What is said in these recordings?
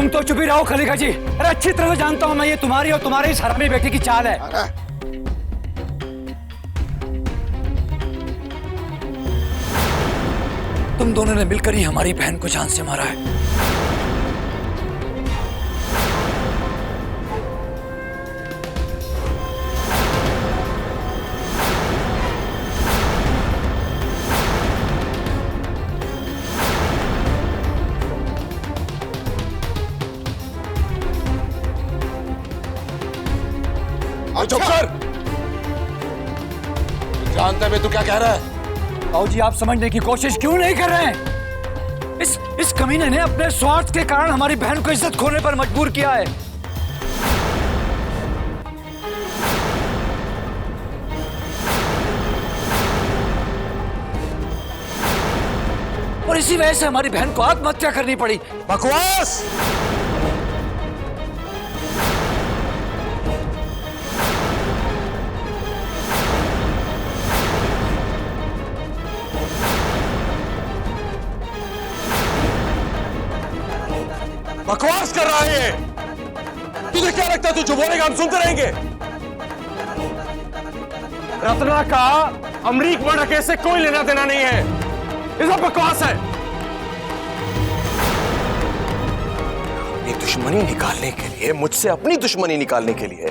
तुम तो चुप ही रहो खलीका जी। अरे अच्छी तरह जानता हूं मैं ये तुम्हारी और तुम्हारे इस हरामी बेटे की चाल है। तुम दोनों ने मिलकर ही हमारी बहन को जान से मारा है। चुप कर। जानते हुए तू क्या कह रहा है? बाबूजी आप समझने की कोशिश क्यों नहीं कर रहे हैं? इस कमीने ने अपने स्वार्थ के कारण हमारी बहन को इज्जत खोने पर मजबूर किया है। और इसी वजह से हमारी बहन को आत्महत्या करनी पड़ी। बकवास। बकवास कर रहा है ये। तुझे क्या लगता है तू जो बोलेगा हम सुनते रहेंगे? रत्ना का अमरीक मर्डर केस से कोई लेना देना नहीं है। ये सब बकवास है। अपनी दुश्मनी निकालने के लिए, मुझसे अपनी दुश्मनी निकालने के लिए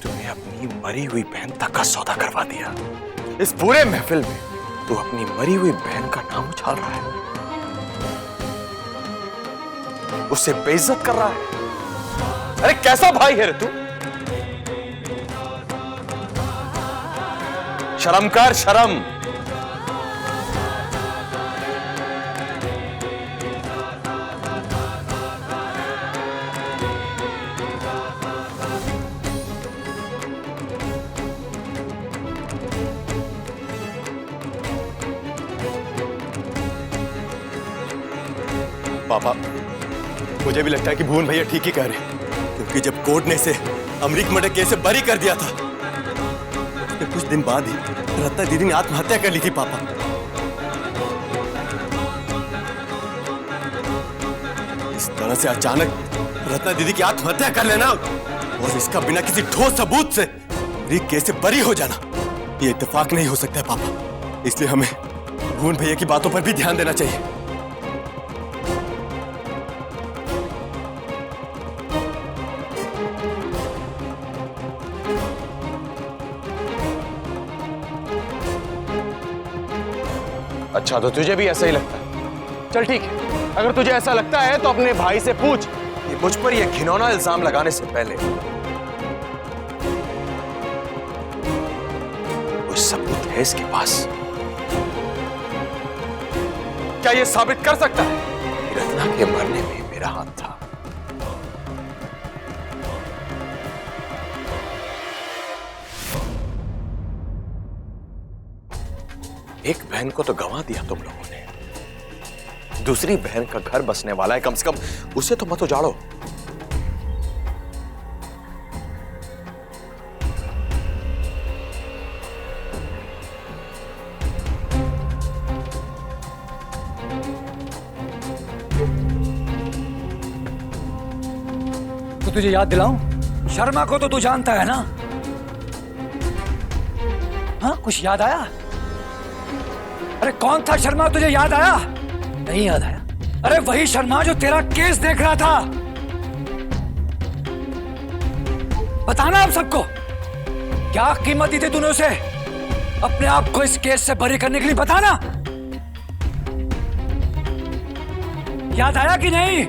तूने अपनी मरी हुई बहन तक का सौदा करवा दिया। इस पूरे महफिल में तू अपनी मरी हुई बहन का नाम उछाल रहा है, उससे बेइज्जत कर रहा है। अरे कैसा भाई है रे तू? शर्म कर, शर्म। पापा, मुझे भी लगता है कि भुवन भैया ठीक ही कह रहे हैं, क्योंकि जब कोर्ट ने इसे अमरीक मर्डर केस से बरी कर दिया था, उसके कुछ दिन बाद ही रत्ना दीदी ने आत्महत्या कर ली थी। पापा, इस तरह से अचानक रत्ना दीदी की आत्महत्या कर लेना और इसका बिना किसी ठोस सबूत से अमरीक केस से बरी हो जाना, ये इत्तेफाक नहीं हो सकता है पापा। इसलिए हमें भुवन भैया की बातों पर भी ध्यान देना चाहिए। अच्छा, तो तुझे भी ऐसा ही लगता है? चल ठीक है, अगर तुझे ऐसा लगता है तो अपने भाई से पूछ कि मुझ पर यह घिनौना इल्जाम लगाने से पहले कोई सबूत है इसके पास? क्या यह साबित कर सकता है कि रत्ना के मरने में मेरा हाथ था? एक बहन को तो गंवा दिया तुम लोगों ने, दूसरी बहन का घर बसने वाला है, कम से कम उसे तो मत उजाड़ो। तो तुझे याद दिलाऊं, शर्मा को तो तू जानता है ना? हाँ, कुछ याद आया? अरे कौन था शर्मा, तुझे याद आया? नहीं याद आया? अरे वही शर्मा जो तेरा केस देख रहा था। बताना आप सबको, क्या कीमत दी थी तूने उसे अपने आप को इस केस से बरी करने के लिए? बताना, याद आया कि नहीं?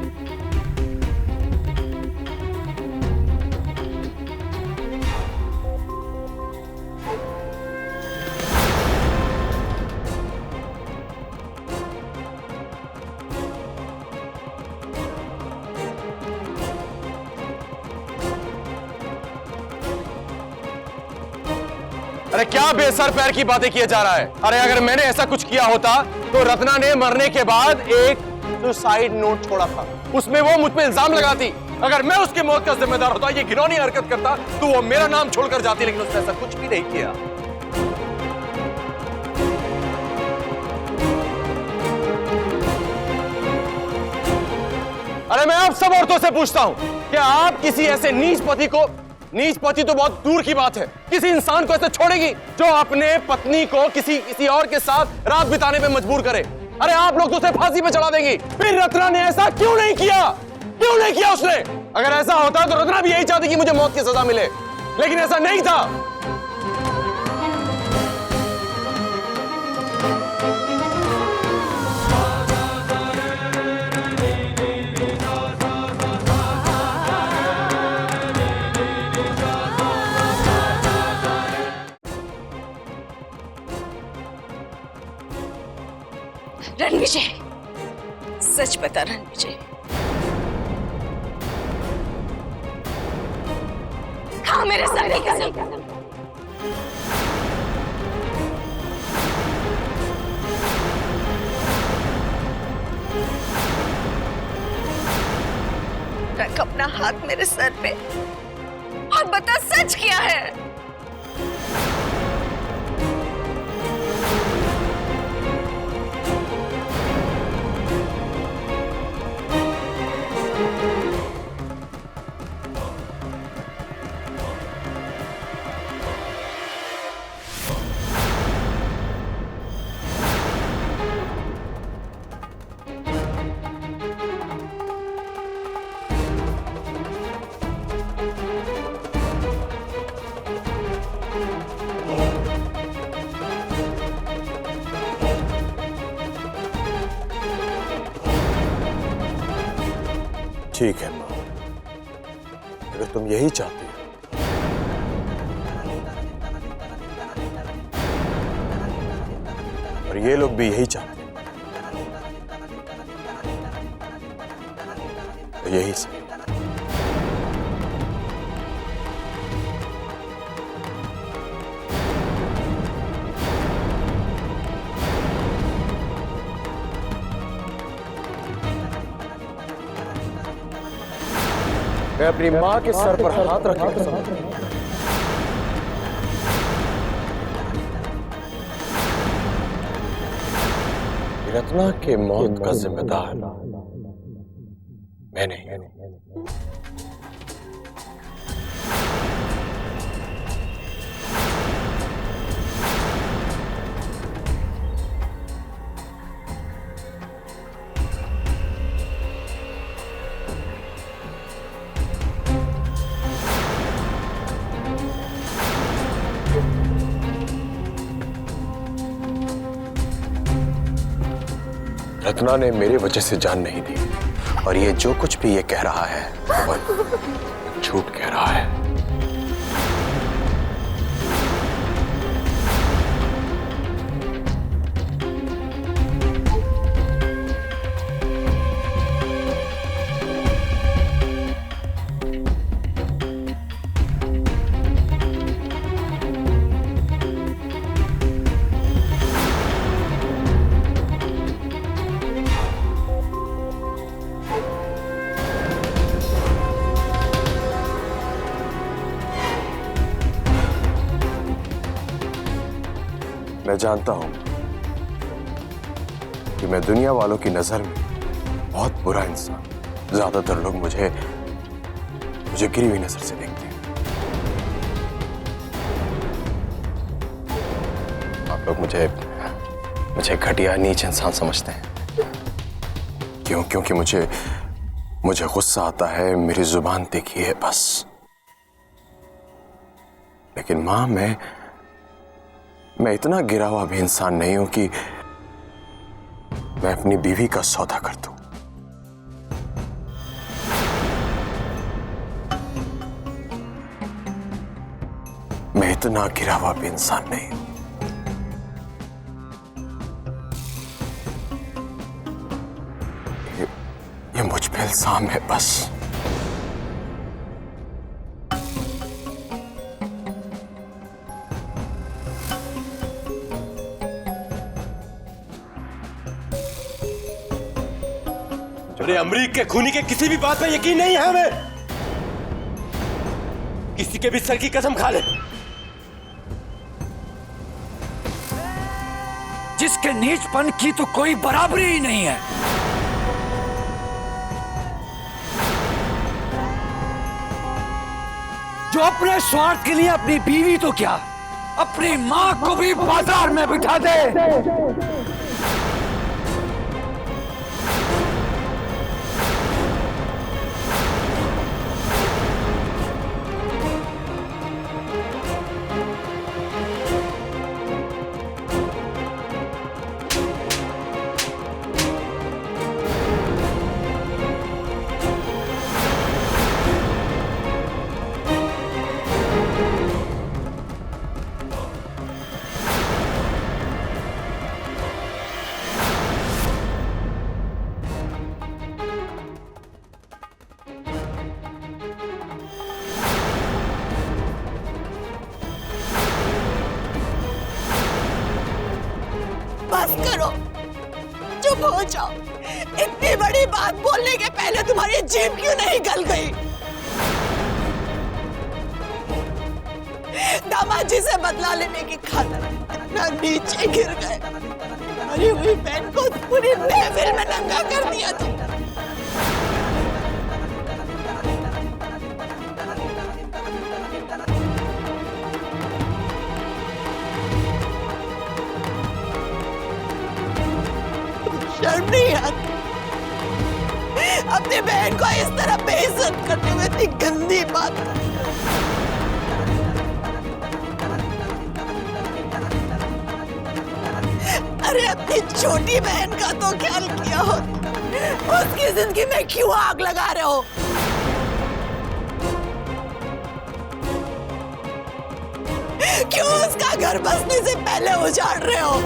अरे क्या बेसर पैर की बातें किए जा रहा है? अरे अगर मैंने ऐसा कुछ किया होता तो रत्ना ने मरने के बाद एक सुसाइड नोट छोड़ा था, उसमें वो मुझ पे इल्जाम लगाती। अगर मैं उसकी मौत का जिम्मेदार होता, ये घिनौनी हरकत करता, तो वो मेरा नाम छोड़कर जाती, लेकिन उसने ऐसा कुछ भी नहीं किया। अरे मैं आप सब औरतों से पूछता हूं कि आप किसी ऐसे नीच पति तो बहुत दूर की बात है, किसी इंसान को ऐसे छोड़ेगी जो अपने पत्नी को किसी और के साथ रात बिताने पे मजबूर करे? अरे आप लोग तो उसे फांसी पे चढ़ा देंगी। फिर रत्ना ने ऐसा क्यों नहीं किया? क्यों नहीं किया उसने? अगर ऐसा होता तो रत्ना भी यही चाहती कि मुझे मौत की सजा मिले, लेकिन ऐसा नहीं था। रणविजय, सच बता रणविजय, हाँ मेरे साथ ही कसम। रख अपना हाथ मेरे सर पे और बता सच क्या है। ठीक है मां, अगर तुम यही चाहती हो और ये लोग भी यही चाहते हैं तो यही सही। मैं अपनी मां के सर पर हाथ रखने का समझ रत्ना के मौत का जिम्मेदार मैं नहीं हूं। रत्ना ने मेरी वजह से जान नहीं दी और ये जो कुछ भी ये कह रहा है वो झूठ कह रहा है। मैं जानता हूं कि मैं दुनिया वालों की नजर में बहुत बुरा इंसान, ज्यादातर लोग मुझे गिरी हुई नजर से देखते हैं। आप लोग मुझे घटिया नीच इंसान समझते हैं। क्योंकि मुझे गुस्सा आता है, मेरी जुबान तीखी है बस। लेकिन मां, मैं इतना गिरा हुआ भी इंसान नहीं हूं कि मैं अपनी बीवी का सौदा कर दूं। मैं इतना गिरा हुआ भी इंसान नहीं हूं। ये मुझ पे इल्जाम है बस। अरे अमरीक के खूनी के किसी भी बात पे यकीन नहीं है हमें। किसी के भी सर की कसम खा ले। जिसके नीचपन की तो कोई बराबरी ही नहीं है। जो अपने स्वार्थ के लिए अपनी बीवी तो क्या, अपनी मां को भी बाजार में बिठा दे। बस करो, चुप हो जाओ। इतनी बड़ी बात बोलने के पहले तुम्हारी जीभ क्यों नहीं गल गई? दामाद जी से बदला लेने की खातिर नीचे गिर गए। मरी हुई बहन को पूरी महफिल में नंगा कर दिया तुम। शर्म नहीं आती अपनी बहन को इस तरह बेइज्जत करते हुए? इतनी गंदी बात। अरे अपनी छोटी बहन का तो ख्याल किया हो, उसकी जिंदगी में क्यों आग लगा रहे हो? क्यों उसका घर बसने से पहले उजाड़ रहे हो?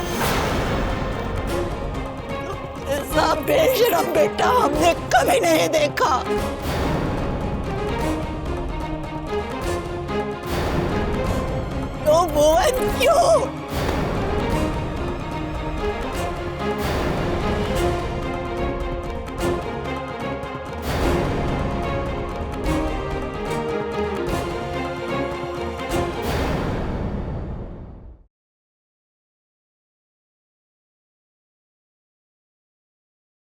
ऐसा बेशरम बेटा हमने कभी नहीं देखा। तो मोहन क्यों?